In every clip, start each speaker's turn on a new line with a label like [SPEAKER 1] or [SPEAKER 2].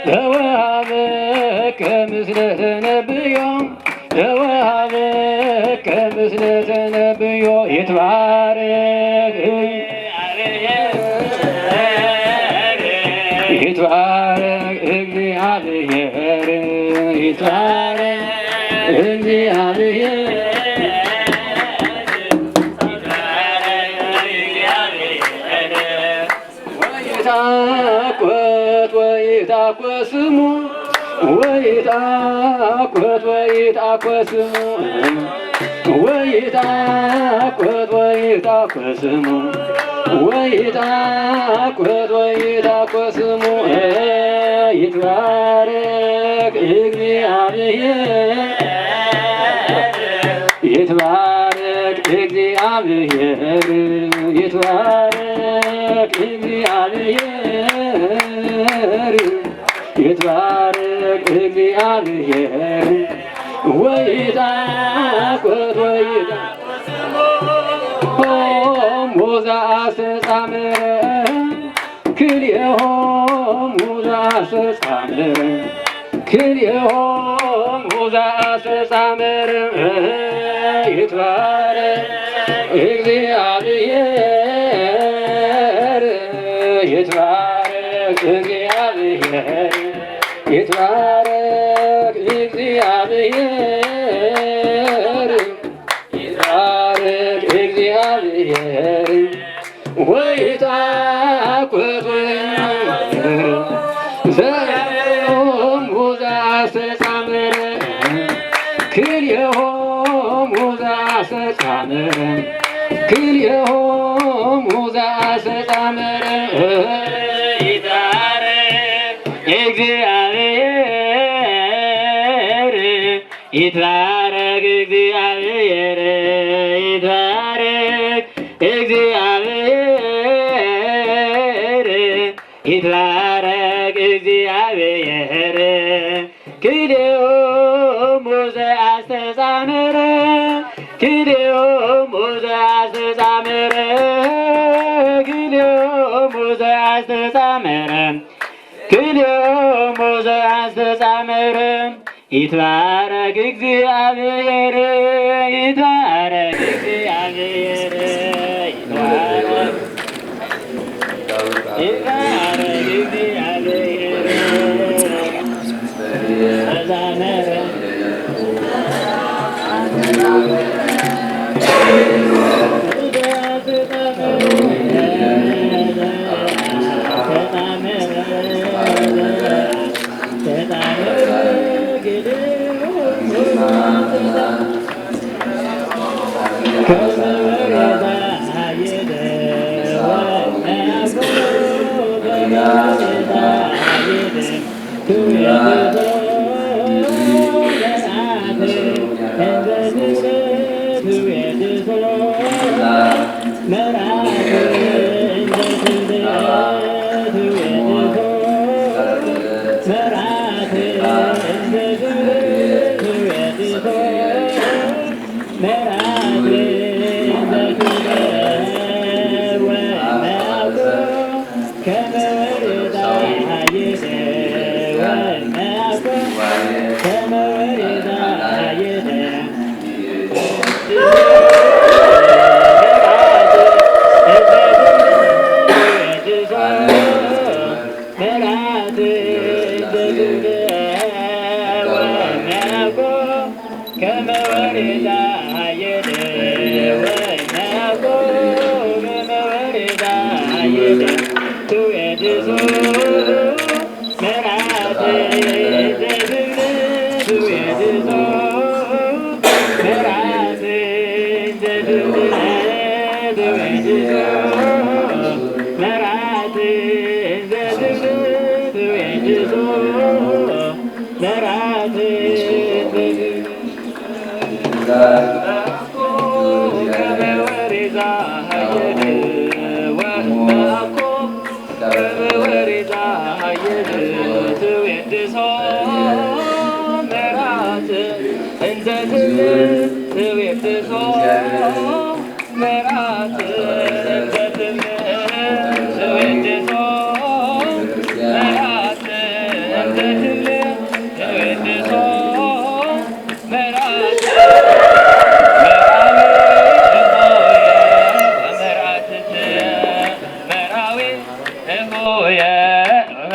[SPEAKER 1] ተወሃበከ ምስለ ተነብዮ ተወሃበከ ምስለ ተነብዮ ይትባረክ ይትባረክ እግዚአብሔር ይትባረክ እግዚአብሔር ወይታኮት ወይታኮት ስሙ ወይታኮት ወይታኮት ስሙ ወይታኮት ወይታኮት ስሙ ወይታኮት ወይታኮት ስሙ ይትባረክ እግዚአብሔር ይትባረክ እግዚአብሔር ይትባረክ እግዚአብሔር ይትባረክ እግዚአብሔር ወይታኮት ወይታኮት ሙዛ አስተጻምረ ክልኤሆም ሙዛ አስተጻምረ ክልኤሆም ሙዛ አስተጻምረ ይትባረክ እግዚአብሔር ይትባረክ እግዚአብሔር ይትባረክ እግዚአብሔር ይትባረክ እግዚአብሔር ወይታኮት ዘኦም ሙዛ አስተጻምረ ክልኤሆም ሙዛ አስተጻምረ ክልኤሆም ሙዛ አስተጻምረ ይትባረክ እግዚአብሔር ይትባረክ እግዚአብሔር ይትባረክ እግዚአብሔር ይትባረክ እግዚአብሔር ክልኤሆም ሙዛ አስተጻምረ ክልኤሆም ሙዛ አስተጻምረ ክልኤሆም ሙዛ አስተጻምረ ክልኤሆም ሙዛ አስተጻምረ ይትባረክ እግዚአብሔር ይትባረክ እግዚአብሔር ይትባረክ እግዚአብሔር ተዛመረ
[SPEAKER 2] Thank you.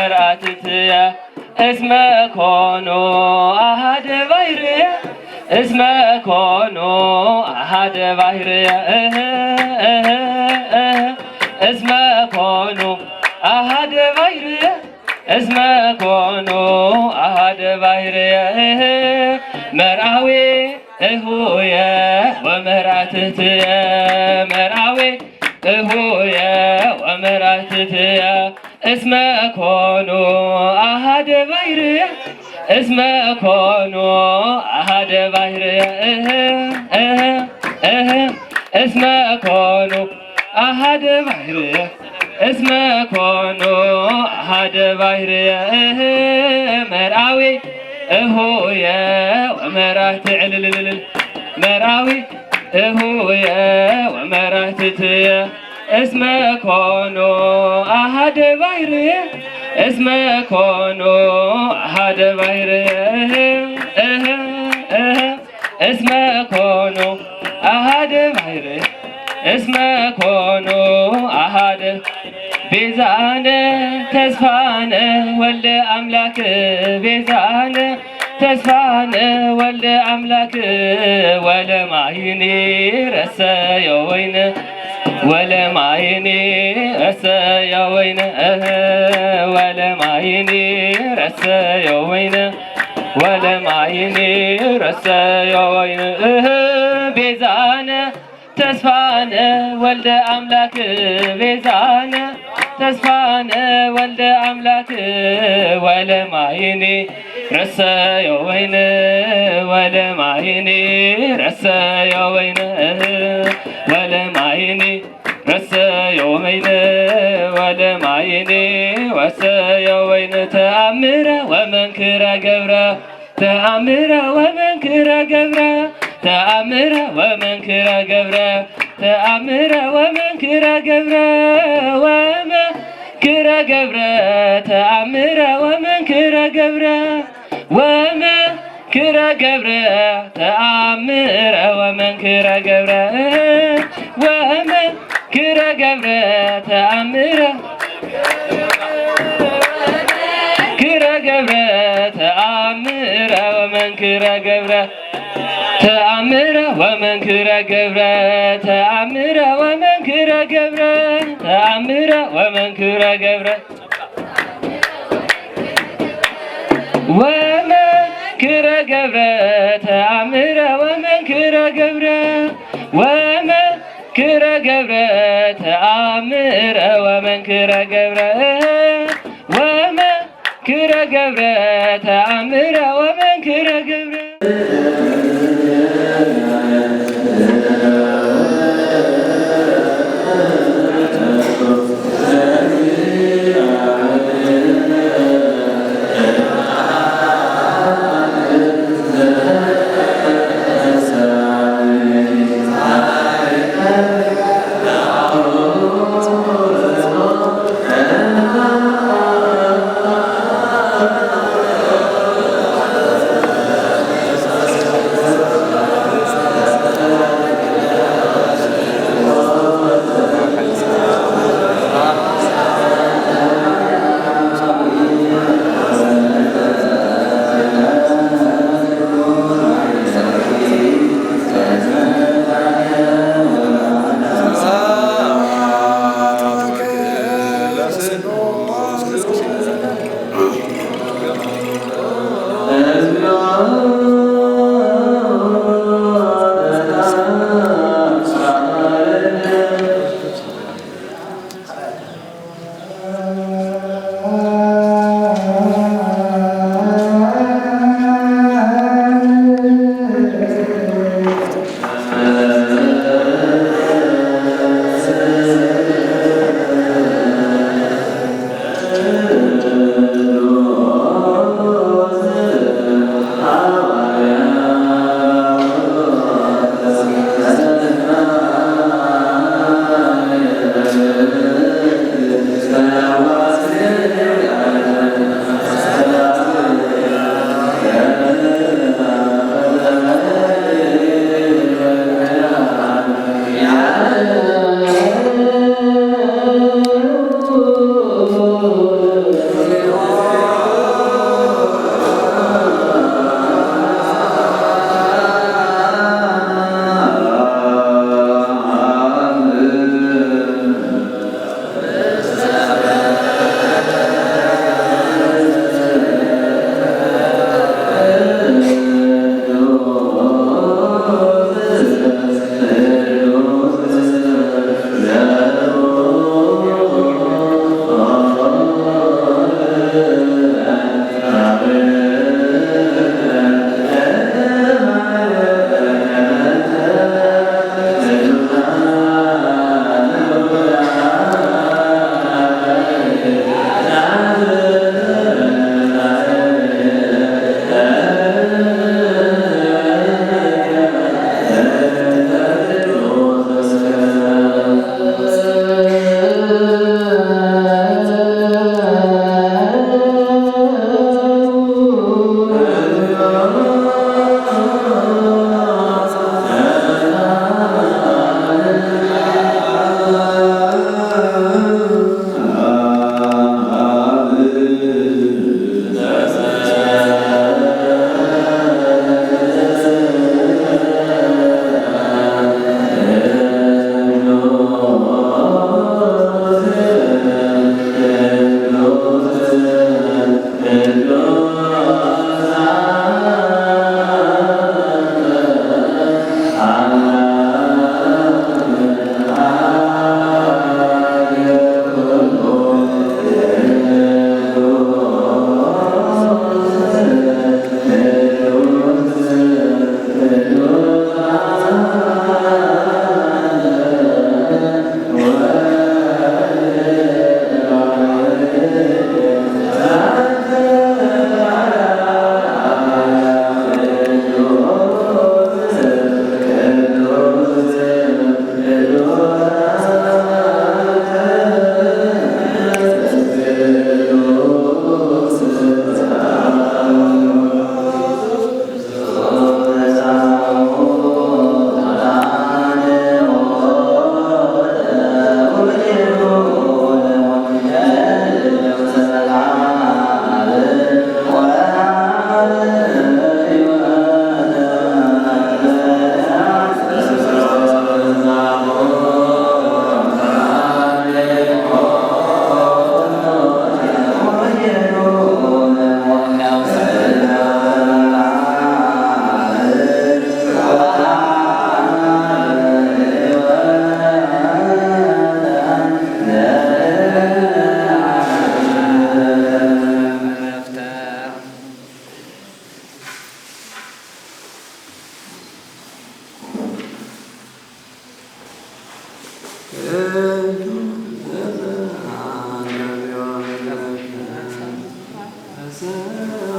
[SPEAKER 2] ወመርአትትየ እስመ ኮኑ አሐደ ባሕርየ እስመ ኮኑ አሐደ ባሕርየ እስመ ኮኑ አሐደ ባሕርየ እስመ ኮኑ አሐደ ባሕርየ መርአዊ እሁየ ወመርአትትየ መርአዊ እሁየ ወመርአትትየ እስመ ኮኑ አሐደ ባሕርየ እስመ ኮኑ አሐደ ባሕርየ እስመ ኮኑ አሐደ ባሕርየ እስመ ኮኑ አሐደ ባሕርየ መርአዊ እሁየ ወመርአትትየ መርአዊ እሁየ ወመርአትትየ እስመ ኮኑ አሐደ ባሕርየ እስመ ኮኑ አሐደ ባሕርየ እስመ ኮኑ አሐደ ባሕርየ እስመ ኮኑ አሐደ ቤዛነ ተስፋነ ወልደ አምላክ ቤዛነ ተስፋነ ወልደ አምላክ ወለማይኒ ረሰየ ወይነ ወለማይኒ ረሰየ ወይነ ወለማይኒ ረሰየ ወይነ ወለማይኒ ረሰየ ወይነ ቤዛነ ተስፋነ ወልደ አምላክ ቤዛነ ተስፋነ ወልደ አምላክ ወለማይኒ ረሰየ ወይነ ወለማይኒ ረሰየ ወይነ ወለማይኒ ረሰየ ወይነ ወለማይኒ ረሰየ ወይነ ተአምረ ወመንክረ ገብረ ተአምረ ወመንክረ ገብረ ተአምረ ወመንክረ ገብረ ተአምረ ወመንክረ ገብረ ወመንክረ ገብረ ተአምረ ወመንክረ ገብረ ወመንክረ ገብረ ተአምረ ወመንክረ ገብረ ወመንክረ ገብረ ተአምረ ክረ ገብረ ተአምረ ወመንክረ ገብረ ተአምረ ወመንክረ ገብረ ተአምረ ወመንክረ ገብረ ተአምረ ወመንክረ ገብረ ወመንክረ ገብረ ተአምረ ወመንክረ ገብረ ወመንክረ ገብረ ተአምረ ወመንክረ ገብረ ወመንክረ ገብረ ተአምረ ወመንክረ ገብረ
[SPEAKER 1] ሰላም